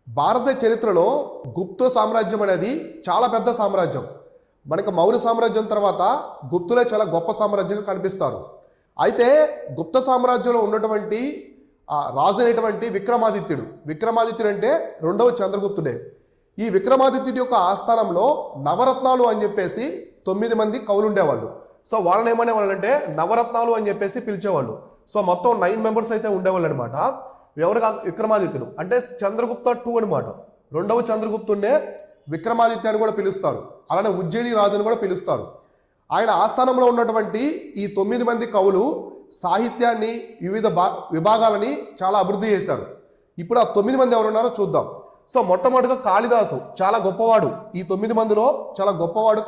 భారత చరిత్రలో గుప్త సామ్రాజ్యం అనేది చాలా పెద్ద సామ్రాజ్యం. మనకు మౌర్య సామ్రాజ్యం తర్వాత గుప్తులే చాలా గొప్ప సామ్రాజ్యంగా కనిపిస్తారు. అయితే గుప్త సామ్రాజ్యంలో ఉన్నటువంటి రాజు అనేటువంటి విక్రమాదిత్యుడు అంటే రెండవ చంద్రగుప్తుడే. ఈ విక్రమాదిత్యుడి యొక్క ఆస్థానంలో నవరత్నాలు అని చెప్పేసి 9 మంది కవులు ఉండేవాళ్ళు. సో వాళ్ళని ఏమనేవాళ్ళంటే నవరత్నాలు అని చెప్పేసి పిలిచేవాళ్ళు. సో మొత్తం 9 మెంబర్స్ అయితే ఉండేవాళ్ళు అనమాట. ఎవరు విక్రమాదిత్యుడు అంటే చంద్రగుప్త 2 అనమాట. రెండవ చంద్రగుప్తుడినే విక్రమాదిత్య అని కూడా పిలుస్తారు. అలానే ఉజ్జయిని రాజుని కూడా పిలుస్తారు. ఆయన ఆస్థానంలో ఉన్నటువంటి ఈ 9 మంది కవులు సాహిత్యాన్ని వివిధ విభాగాలని చాలా అభివృద్ధి చేశారు. ఇప్పుడు ఆ 9 మంది ఎవరున్నారో చూద్దాం. సో మొట్టమొదటిగా కాళిదాసు చాలా గొప్పవాడు. ఈ 9 మందిలో చాలా గొప్పవాడు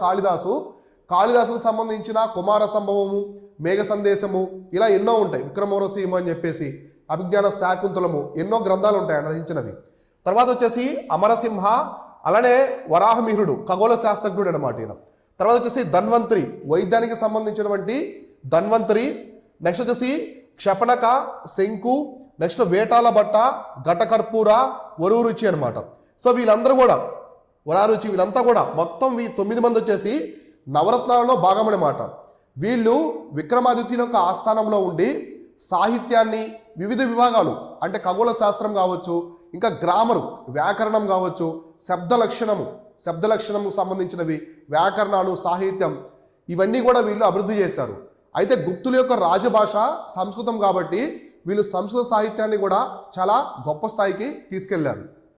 కాళిదాసుకు సంబంధించిన కుమార సంభవము, మేఘ సందేశము ఇలా ఎన్నో ఉంటాయి. విక్రమోరసీమ అని చెప్పేసి అభిజ్ఞాన శాకుంతలము ఎన్నో గ్రంథాలు ఉంటాయి రచించినవి. తర్వాత వచ్చేసి అమరసింహ, అలానే వరాహమిహిరుడు ఖగోళ శాస్త్రజ్ఞుడు అనమాట ఈయన. తర్వాత వచ్చేసి ధన్వంతరి వైద్యానికి సంబంధించినటువంటి ధన్వంతరి. నెక్స్ట్ వచ్చేసి క్షపణక, శంకు, నెక్స్ట్ వేటాల భట్ట, ఘటకర్పూర, వరురుచి అనమాట. సో వీళ్ళందరూ కూడా వరారుచి వీళ్ళంతా కూడా మొత్తం 9 మంది వచ్చేసి నవరత్నాలలో భాగమనమాట. వీళ్ళు విక్రమాదిత్యుని యొక్క ఆస్థానంలో ఉండి సాహిత్యాన్ని వివిధ విభాగాలు అంటే ఖగోళ శాస్త్రం కావచ్చు, ఇంకా గ్రామరు వ్యాకరణం కావచ్చు, శబ్ద లక్షణము సంబంధించినవి వ్యాకరణాలు, సాహిత్యం ఇవన్నీ కూడా వీళ్ళు అభివృద్ధి చేశారు. అయితే గుప్తుల యొక్క రాజభాష సంస్కృతం కాబట్టి వీళ్ళు సంస్కృత సాహిత్యాన్ని కూడా చాలా గొప్ప స్థాయికి తీసుకెళ్లారు.